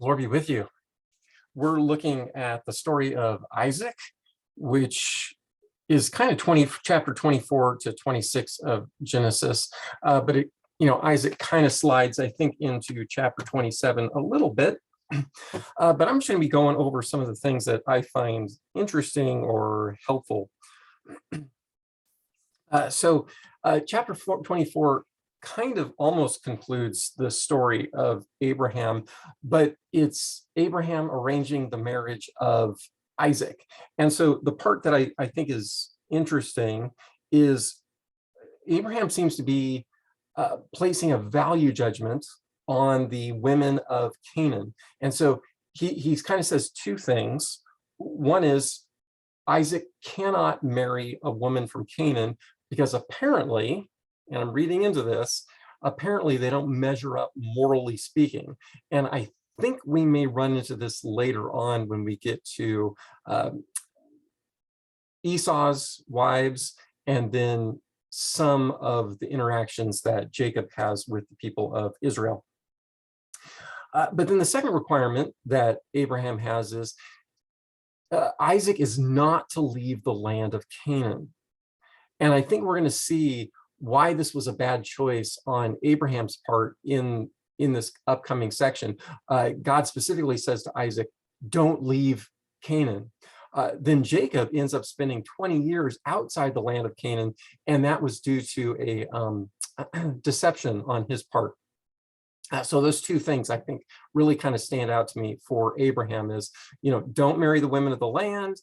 Lord be with you. We're looking at the story of Isaac, which is kind of chapter 24 to 26 of Genesis. But Isaac kind of slides, I think, into chapter 27 a little bit. But I'm just going to be going over some of the things that I find interesting or helpful. Chapter 24 kind of almost concludes the story of Abraham, but it's Abraham arranging the marriage of Isaac. And so the part that I think is interesting is Abraham seems to be placing a value judgment on the women of Canaan. And so he kind of says two things. One is Isaac cannot marry a woman from Canaan because apparently, and I'm reading into this, apparently they don't measure up morally speaking. And I think we may run into this later on when we get to Esau's wives and then some of the interactions that Jacob has with the people of Israel. But then the second requirement that Abraham has is Isaac is not to leave the land of Canaan. And I think we're going to see why this was a bad choice on Abraham's part in this upcoming section. God specifically says to Isaac, don't leave Canaan. Then Jacob ends up spending 20 years outside the land of Canaan, and that was due to a deception on his part. So those two things I think really kind of stand out to me for Abraham is, don't marry the women of the land,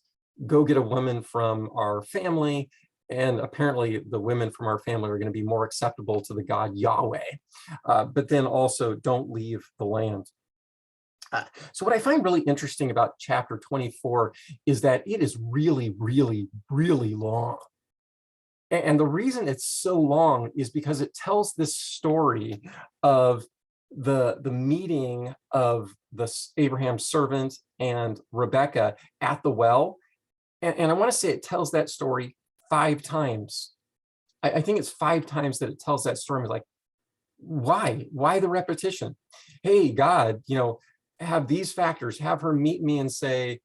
go get a woman from our family. And apparently the women from our family are going to be more acceptable to the God Yahweh. But then also don't leave the land. So what I find really interesting about chapter 24 is that it is really, really, really long. And the reason it's so long is because it tells this story of the meeting of Abraham's servant and Rebecca at the well. And I want to say it tells that story 5 times. I think it's 5 times that it tells that story. Like, why the repetition? Hey, God, have these factors, have her meet me and say,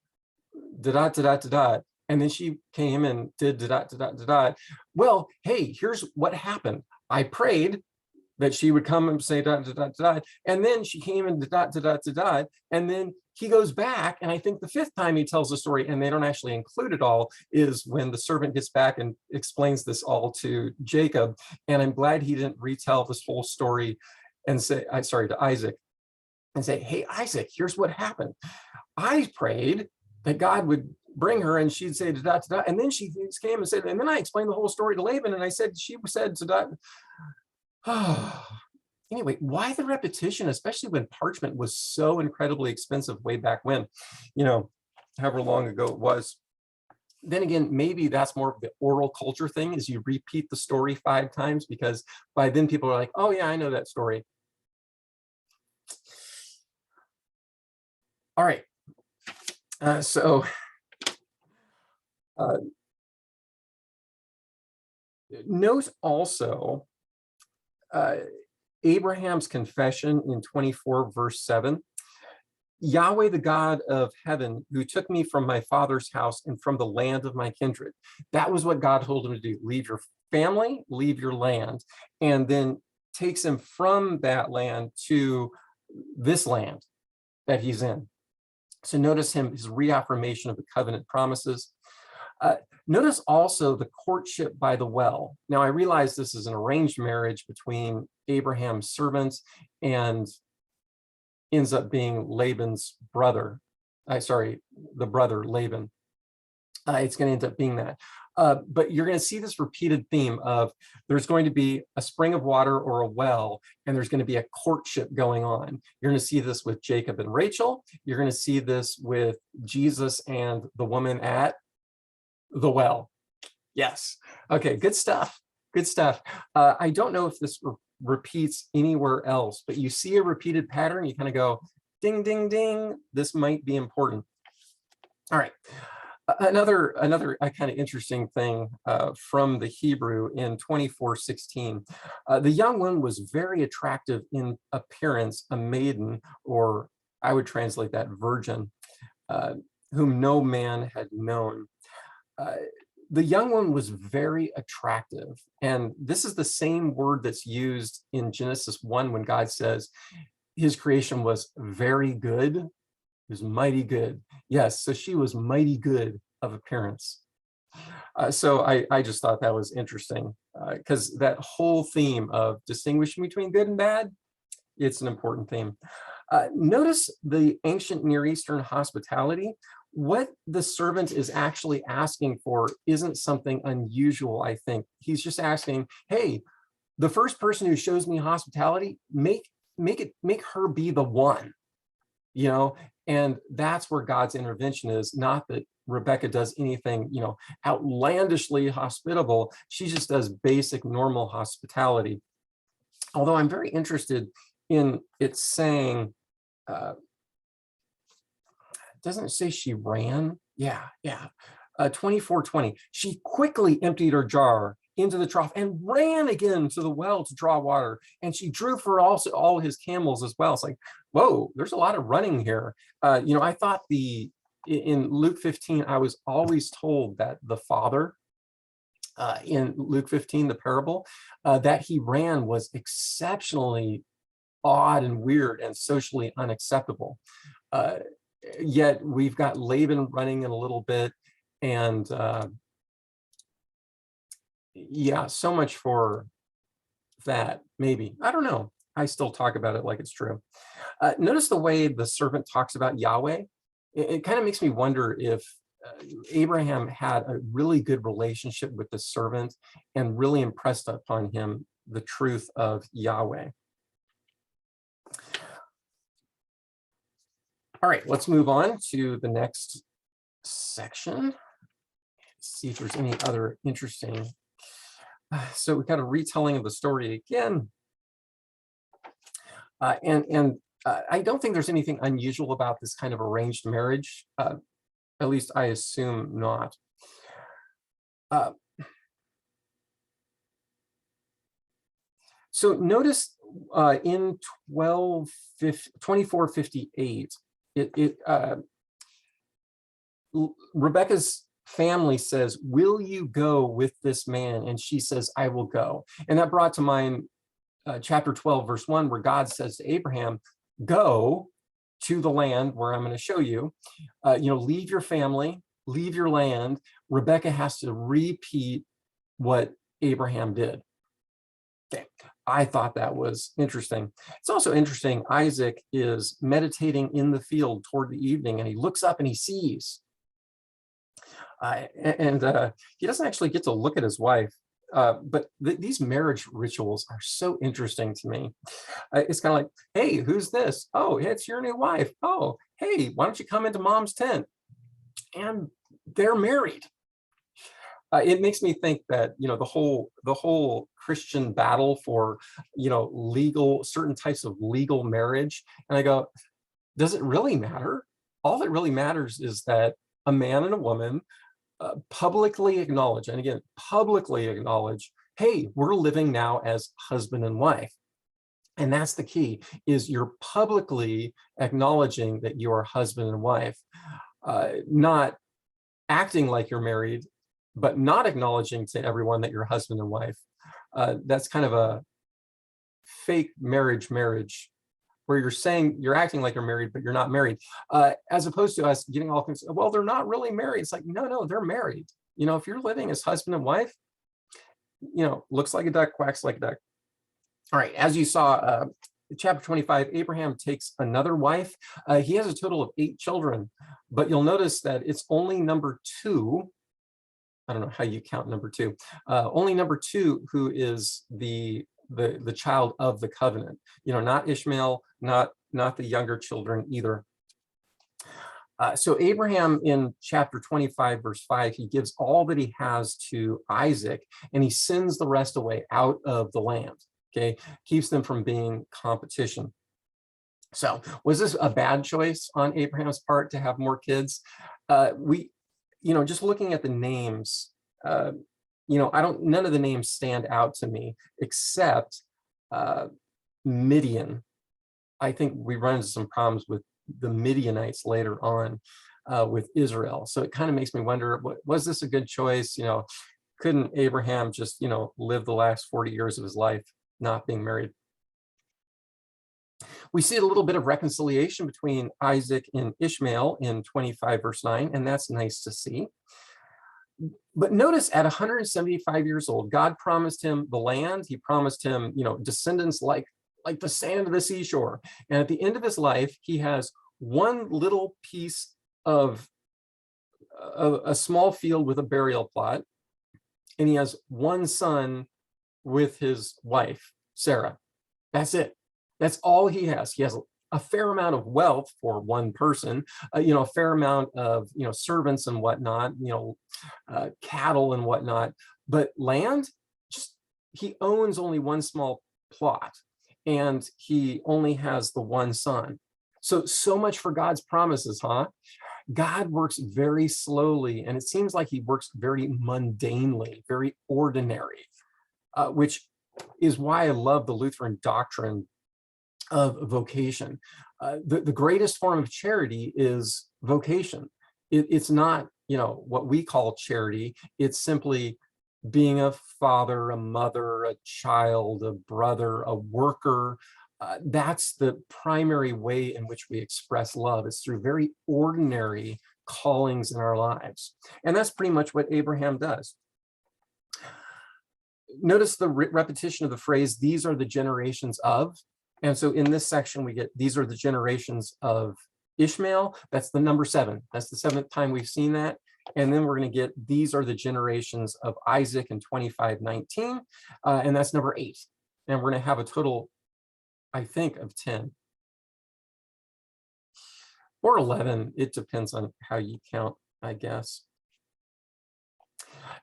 da da da da da. And then she came and did da da da da da. Well, hey, here's what happened. I prayed that she would come and say da da da da, and then she came and da da da da da, and then he goes back, and I think the 5th time he tells the story, and they don't actually include it all, is when the servant gets back and explains this all to Jacob. And I'm glad he didn't retell this whole story and say, to Isaac, and say, hey, Isaac, here's what happened. I prayed that God would bring her and she'd say da da da, and then she came and said, and then I explained the whole story to Laban, and I said, she said da da. Anyway, why the repetition, especially when parchment was so incredibly expensive way back when, however long ago it was. Then again, maybe that's more of the oral culture thing, is you repeat the story 5 times, because by then people are like, oh yeah, I know that story. All right. Note also Abraham's confession in 24 verse 7. Yahweh, the God of heaven, who took me from my father's house and from the land of my kindred. That was what God told him to do. Leave your family, leave your land, and then takes him from that land to this land that he's in. So notice his reaffirmation of the covenant promises. Notice also the courtship by the well. Now, I realize this is an arranged marriage between Abraham's servants and ends up being Laban's brother. The brother Laban. It's going to end up being that. But you're going to see this repeated theme of there's going to be a spring of water or a well, and there's going to be a courtship going on. You're going to see this with Jacob and Rachel. You're going to see this with Jesus and the woman at the well. Yes. Okay, good stuff. Good stuff. I don't know if this repeats anywhere else, but you see a repeated pattern, you kind of go, ding, ding, ding, this might be important. All right. Another kind of interesting thing from the Hebrew in 24:16, the young one was very attractive in appearance, a maiden, or I would translate that virgin, whom no man had known. Uh, the young one was very attractive. And this is the same word that's used in Genesis 1 when God says his creation was very good. It was mighty good. Yes, so she was mighty good of appearance. So I just thought that was interesting because that whole theme of distinguishing between good and bad, it's an important theme. Notice the ancient Near Eastern hospitality. What the servant is actually asking for isn't something unusual, I think. He's just asking, hey, the first person who shows me hospitality, make her be the one, you know, and that's where God's intervention is. Not that Rebecca does anything, you know, outlandishly hospitable. She just does basic normal hospitality. Although I'm very interested in it saying, doesn't it say she ran? Yeah. 24:20. She quickly emptied her jar into the trough and ran again to the well to draw water. And she drew for also all his camels as well. It's like, whoa, there's a lot of running here. You know, I thought in Luke 15, I was always told that the father in Luke 15, the parable, that he ran was exceptionally odd and weird and socially unacceptable. Yet we've got Laban running in a little bit, and yeah, so much for that. Maybe, I don't know. I still talk about it like it's true. Notice the way the servant talks about Yahweh. It kind of makes me wonder if Abraham had a really good relationship with the servant and really impressed upon him the truth of Yahweh. All right, let's move on to the next section. See if there's any other interesting. So we've got a retelling of the story again. And I don't think there's anything unusual about this kind of arranged marriage. At least I assume not. So notice in 2458, Rebecca's family says, will you go with this man? And she says, I will go. And that brought to mind chapter 12, verse 1, where God says to Abraham, go to the land where I'm going to show you. You know, leave your family, leave your land. Rebecca has to repeat what Abraham did. Okay, I thought that was interesting. It's also interesting, Isaac is meditating in the field toward the evening, and he looks up and he sees. He doesn't actually get to look at his wife, but these marriage rituals are so interesting to me. It's kind of like, hey, who's this? Oh, it's your new wife. Oh, hey, why don't you come into mom's tent? And they're married. It makes me think that, you know, the whole Christian battle for, you know, certain types of legal marriage. And I go, does it really matter? All that really matters is that a man and a woman publicly acknowledge, and again, publicly acknowledge, hey, we're living now as husband and wife. And that's the key, is you're publicly acknowledging that you are husband and wife, not acting like you're married, but not acknowledging to everyone that you're husband and wife. That's kind of a fake marriage, where you're saying you're acting like you're married, but you're not married, as opposed to us getting all things, well, they're not really married. It's like, no, they're married. You know, if you're living as husband and wife, you know, looks like a duck, quacks like a duck. All right, as you saw, chapter 25, Abraham takes another wife. He has a total of 8 children, but you'll notice that it's only number 2. I don't know how you count number 2. Only number 2 who is the child of the covenant. You know, not Ishmael, not the younger children either. So Abraham in chapter 25, verse 5, he gives all that he has to Isaac, and he sends the rest away out of the land. Okay, keeps them from being competition. So was this a bad choice on Abraham's part to have more kids? You know, just looking at the names, you know, none of the names stand out to me except Midian. I think we run into some problems with the Midianites later on with Israel. So it kind of makes me wonder, was this a good choice? Couldn't Abraham just, live the last 40 years of his life not being married? We see a little bit of reconciliation between Isaac and Ishmael in 25 verse 9, and that's nice to see. But notice at 175 years old, God promised him the land. He promised him, descendants like the sand of the seashore. And at the end of his life, he has one little piece of a small field with a burial plot, and he has one son with his wife, Sarah. That's it. That's all he has. He has a fair amount of wealth for one person, a fair amount of, servants and whatnot, cattle and whatnot, but land, he owns only one small plot, and he only has the one son. So much for God's promises, huh? God works very slowly, and it seems like he works very mundanely, very ordinary, which is why I love the Lutheran doctrine of vocation. The greatest form of charity is vocation. It's not, what we call charity. It's simply being a father, a mother, a child, a brother, a worker. That's the primary way in which we express love. It's through very ordinary callings in our lives. And that's pretty much what Abraham does. Notice the repetition of the phrase, these are the generations of. And so in this section, we get, these are the generations of Ishmael. That's the number 7. That's the 7th time we've seen that. And then we're going to get, these are the generations of Isaac in 25:19. And that's number 8. And we're going to have a total, I think, of 10 or 11. It depends on how you count, I guess.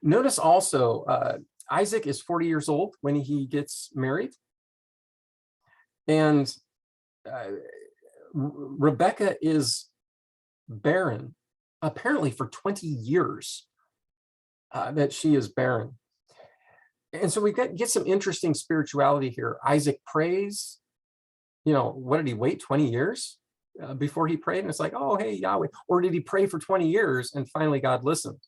Notice also, Isaac is 40 years old when he gets married. And Rebecca is barren, apparently for 20 years that she is barren. And so we get some interesting spirituality here. Isaac prays. What did he wait 20 years before he prayed? And it's like, oh, hey, Yahweh. Or did he pray for 20 years and finally God listened?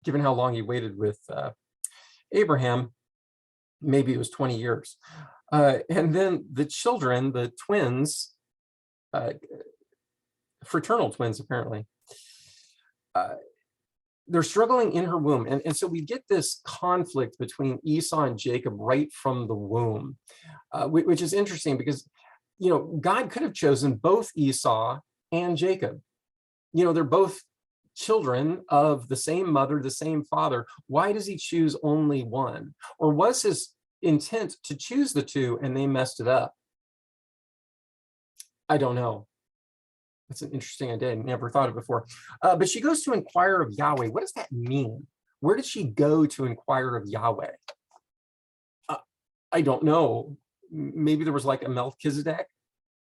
Given how long he waited with Abraham, maybe it was 20 years. And then the children, the twins, fraternal twins, apparently, they're struggling in her womb. And so we get this conflict between Esau and Jacob right from the womb, which is interesting because, God could have chosen both Esau and Jacob. They're both children of the same mother, the same father. Why does he choose only one? Or was his intent to choose the two and they messed it up? I don't know. That's an interesting idea. I never thought of it before. But she goes to inquire of Yahweh. What does that mean? Where did she go to inquire of Yahweh? I don't know. Maybe there was like a Melchizedek,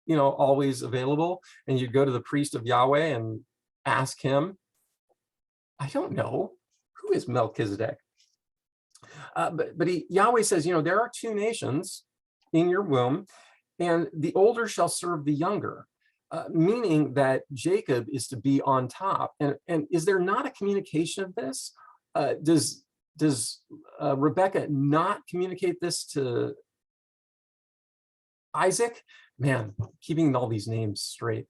always available, and you'd go to the priest of Yahweh and ask him. I don't know. Who is Melchizedek? But Yahweh says, there are 2 nations in your womb, and the older shall serve the younger, meaning that Jacob is to be on top. And is there not a communication of this? Does Rebecca not communicate this to Isaac? Man, keeping all these names straight,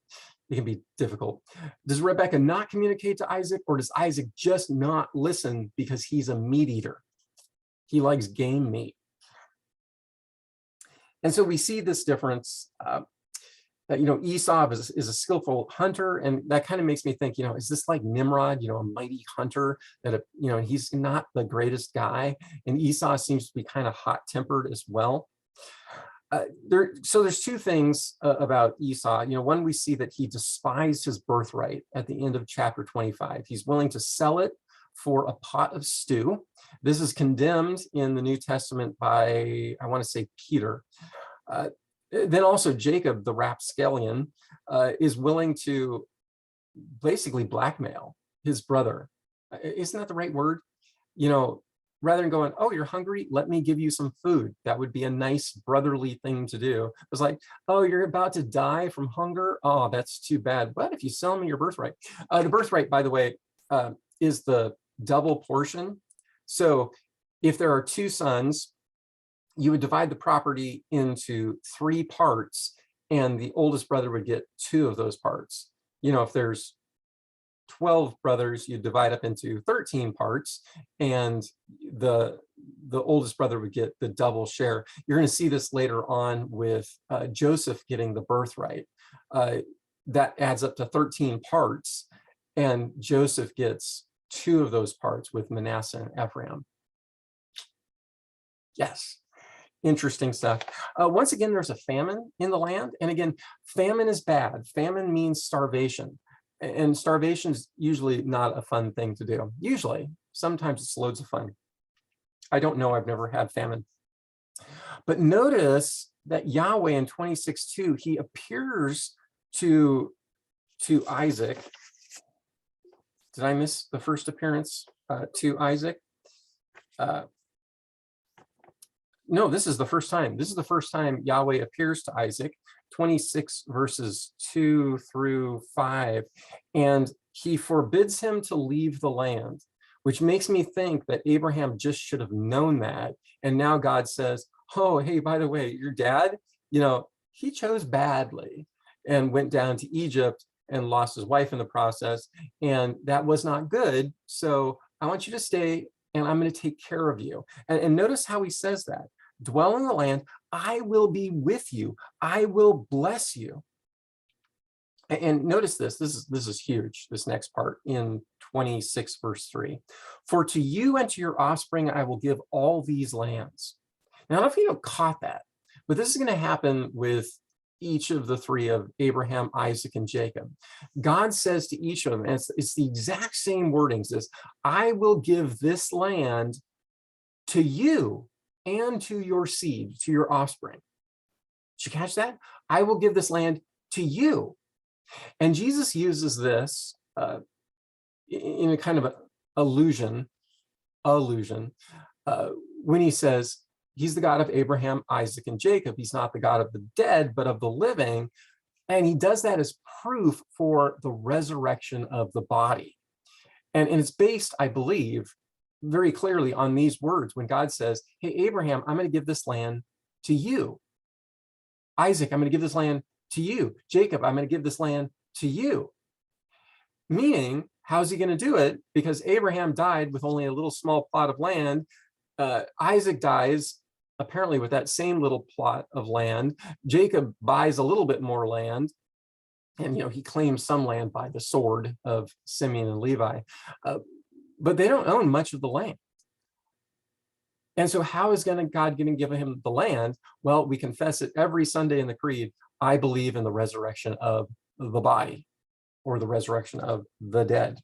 it can be difficult. Does Rebecca not communicate to Isaac, or does Isaac just not listen because he's a meat eater? He likes game meat. And so we see this difference. Esau is a skillful hunter, and that kind of makes me think, is this like Nimrod, a mighty hunter that, he's not the greatest guy, and Esau seems to be kind of hot-tempered as well. So there's 2 things about Esau. One, we see that he despised his birthright at the end of chapter 25. He's willing to sell it for a pot of stew. This is condemned in the New Testament by, I want to say, Peter. Then also Jacob, the rapscallion, is willing to basically blackmail his brother. Isn't that the right word? rather than going, oh, you're hungry, let me give you some food. That would be a nice brotherly thing to do. It was like, oh, you're about to die from hunger. Oh, that's too bad. But if you sell me your birthright, the birthright, by the way, is the double portion. So if there are two sons, you would divide the property into 3 parts, and the oldest brother would get 2 of those parts. You know, if there's 12 brothers, you divide up into 13 parts, and the oldest brother would get the double share. You're going to see this later on with Joseph getting the birthright. That adds up to 13 parts, and Joseph gets 2 of those parts with Manasseh and Ephraim. Yes. Interesting stuff. Once again, there's a famine in the land. And again, famine is bad. Famine means starvation. And starvation is usually not a fun thing to do. Usually, sometimes it's loads of fun. I don't know, I've never had famine. But notice that Yahweh in 26:2, he appears to Isaac. Did I miss the first appearance to Isaac? No, this is the first time. This is the first time Yahweh appears to Isaac, 26 verses 2 through 5, and he forbids him to leave the land, which makes me think that Abraham just should have known that. And now God says, oh, hey, by the way, your dad, you know, he chose badly and went down to Egypt and lost his wife in the process. And that was not good. So I want you to stay, and I'm going to take care of you. And notice how he says that. Dwell in the land, I will be with you. I will bless you. And notice this is huge, this next part in 26 verse 3. For to you and to your offspring, I will give all these lands. Now, I don't know if you caught that, but this is going to happen with each of the 3 of Abraham, Isaac, and Jacob. God says to each of them, and it's the exact same wording, says, I will give this land to you and to your seed, to your offspring. Did you catch that? I will give this land to you. And Jesus uses this in a kind of allusion, when he says, he's the God of Abraham, Isaac, and Jacob. He's not the God of the dead, but of the living. And he does that as proof for the resurrection of the body. And it's based, I believe, very clearly on these words when God says, hey, Abraham, I'm going to give this land to you. Isaac, I'm going to give this land to you. Jacob, I'm going to give this land to you. Meaning, how's he going to do it? Because Abraham died with only a little small plot of land. Isaac dies apparently with that same little plot of land. Jacob buys a little bit more land. And, you know, he claims some land by the sword of Simeon and Levi. But they don't own much of the land. And so how is God going to give him the land? Well, we confess it every Sunday in the Creed. I believe in the resurrection of the body, or the resurrection of the dead.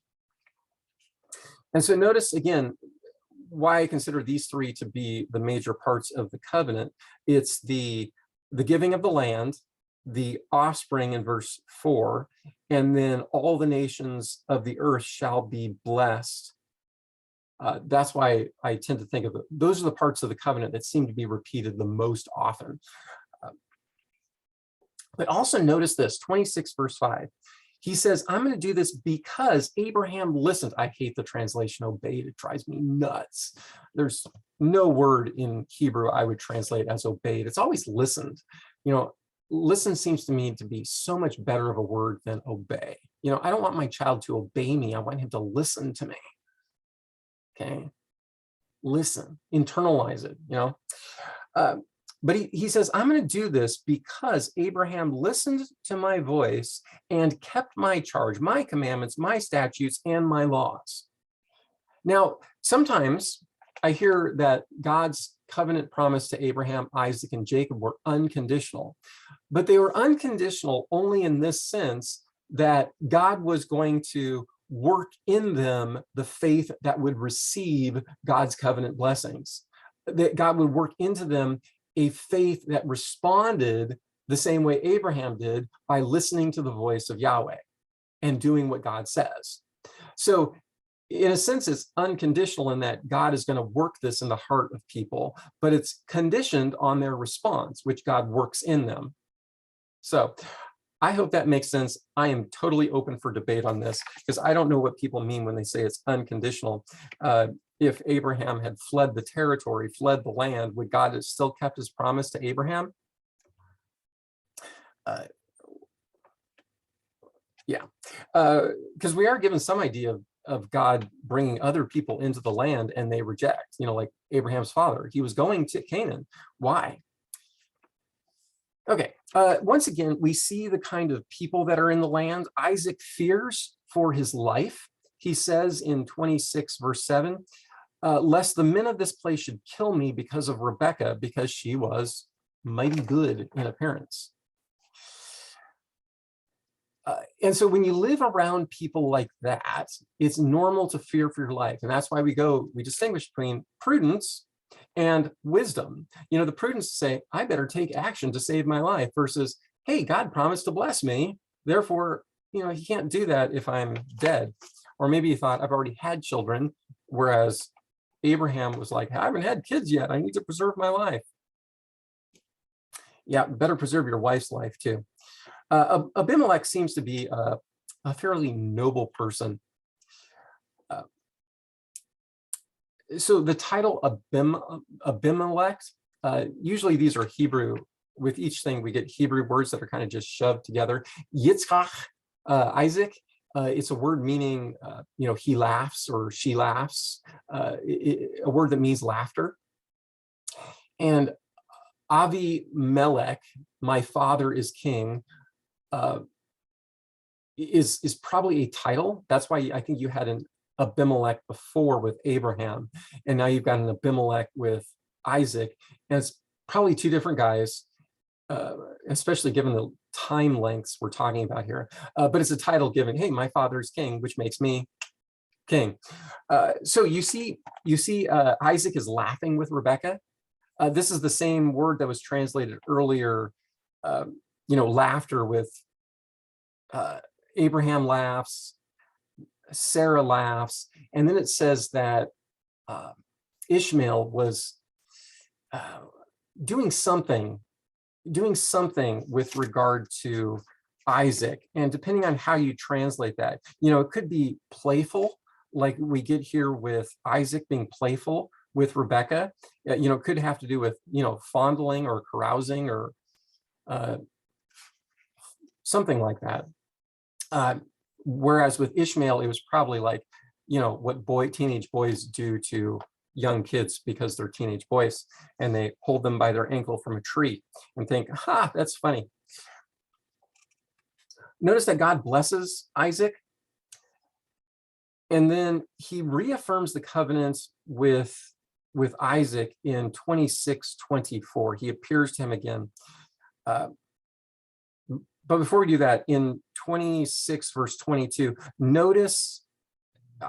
And so notice again, why I consider these 3 to be the major parts of the covenant. It's the giving of the land, the offspring in verse 4, and then all the nations of the earth shall be blessed. That's why I tend to think of it. Those are the parts of the covenant that seem to be repeated the most often. But also notice this, 26 verse 5. He says, I'm going to do this because Abraham listened. I hate the translation obeyed. It drives me nuts. There's no word in Hebrew I would translate as obeyed. It's always listened. You know, listen seems to me to be so much better of a word than obey. You know, I don't want my child to obey me. I want him to listen to me. Okay, listen, internalize it, you know. But he says, I'm going to do this because Abraham listened to my voice and kept my charge, my commandments, my statutes, and my laws. Now, sometimes I hear that God's covenant promise to Abraham, Isaac, and Jacob were unconditional, but they were unconditional only in this sense that God was going to work in them the faith that would receive God's covenant blessings, that God would work into them a faith that responded the same way Abraham did by listening to the voice of Yahweh and doing what God says. So in a sense, it's unconditional in that God is going to work this in the heart of people, but it's conditioned on their response, which God works in them. So I hope that makes sense. I am totally open for debate on this because I don't know what people mean when they say it's unconditional. If Abraham had fled the territory, fled the land, would God have still kept his promise to Abraham? Yeah, because we are given some idea of God bringing other people into the land and they reject, like Abraham's father. He was going to Canaan. Why? Okay, once again, we see the kind of people that are in the land. Isaac fears for his life. He says in 26 verse 7, lest the men of this place should kill me because of Rebekah, because she was mighty good in appearance. And so when you live around people like that, it's normal to fear for your life. And that's why we distinguish between prudence and wisdom. The prudence to say, I better take action to save my life, versus, hey, God promised to bless me. Therefore, he can't do that if I'm dead. Or maybe you thought, I've already had children, whereas Abraham was like, I haven't had kids yet. I need to preserve my life. Yeah, better preserve your wife's life too. Abimelech seems to be a fairly noble person. So the title Abimelech, usually these are Hebrew. With each thing, we get Hebrew words that are kind of just shoved together. Yitzchak, Isaac, it's a word meaning, he laughs or she laughs, a word that means laughter. And Avimelech, my father is king, is probably a title. That's why I think you had an Abimelech before with Abraham, and now you've got an Abimelech with Isaac, and it's probably two different guys, especially given the time lengths we're talking about here. But it's a title given, hey, my father's king, which makes me king. So you see Isaac is laughing with Rebekah. This is the same word that was translated earlier, laughter with Abraham laughs, Sarah laughs, and then it says that Ishmael was doing something with regard to Isaac. And depending on how you translate that, it could be playful, like we get here with Isaac being playful with Rebekah. It could have to do with, fondling or carousing or something like that. Whereas with Ishmael, it was probably like, what teenage boys do to young kids because they're teenage boys, and they hold them by their ankle from a tree and think, ha, that's funny. Notice that God blesses Isaac, and then he reaffirms the covenant with Isaac in 26:24. He appears to him again. But before we do that, in 26 verse 22, notice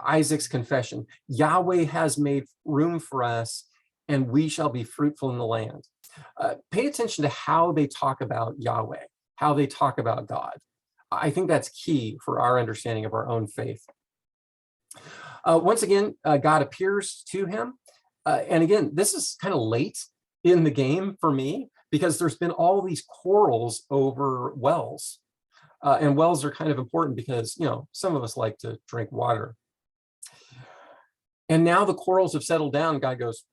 Isaac's confession. Yahweh has made room for us, and we shall be fruitful in the land. Pay attention to how they talk about Yahweh, how they talk about God. I think that's key for our understanding of our own faith. Once again, God appears to him. And again, this is kind of late in the game for me, because there's been all these quarrels over wells. And wells are kind of important because, some of us like to drink water. And now the quarrels have settled down. God goes,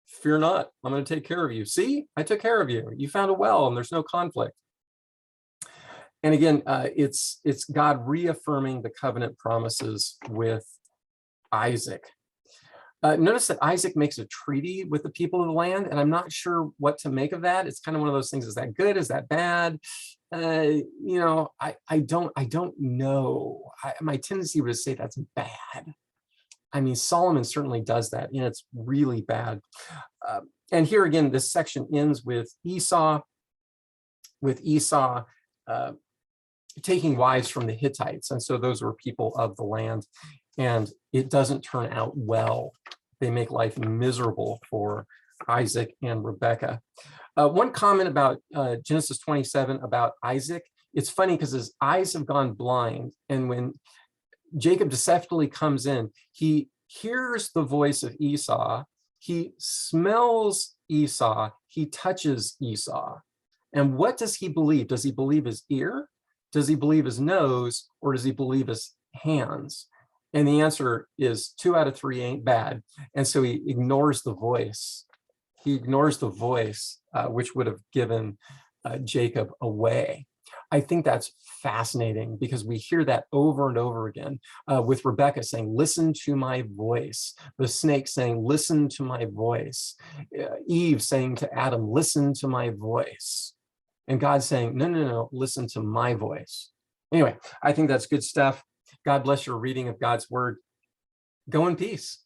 fear not, I'm going to take care of you. See, I took care of you. You found a well and there's no conflict. And again, it's God reaffirming the covenant promises with Isaac. Notice that Isaac makes a treaty with the people of the land, and I'm not sure what to make of that. It's kind of one of those things. Is that good? Is that bad? I don't know. My tendency would say that's bad. I mean, Solomon certainly does that, and it's really bad. And here again, this section ends with Esau taking wives from the Hittites, and so those were people of the land, and it doesn't turn out well. They make life miserable for Isaac and Rebekah. One comment about Genesis 27 about Isaac. It's funny because his eyes have gone blind, and when Jacob deceptively comes in. He hears the voice of Esau. He smells Esau. He touches Esau. And what does he believe? Does he believe his ear? Does he believe his nose? Or does he believe his hands? And the answer is 2 out of 3 ain't bad. And so he ignores the voice. He ignores the voice, which would have given Jacob away. I think that's fascinating because we hear that over and over again with Rebecca saying, listen to my voice. The snake saying, listen to my voice. Eve saying to Adam, listen to my voice. And God saying, no, no, no, listen to my voice. Anyway, I think that's good stuff. God bless your reading of God's word. Go in peace.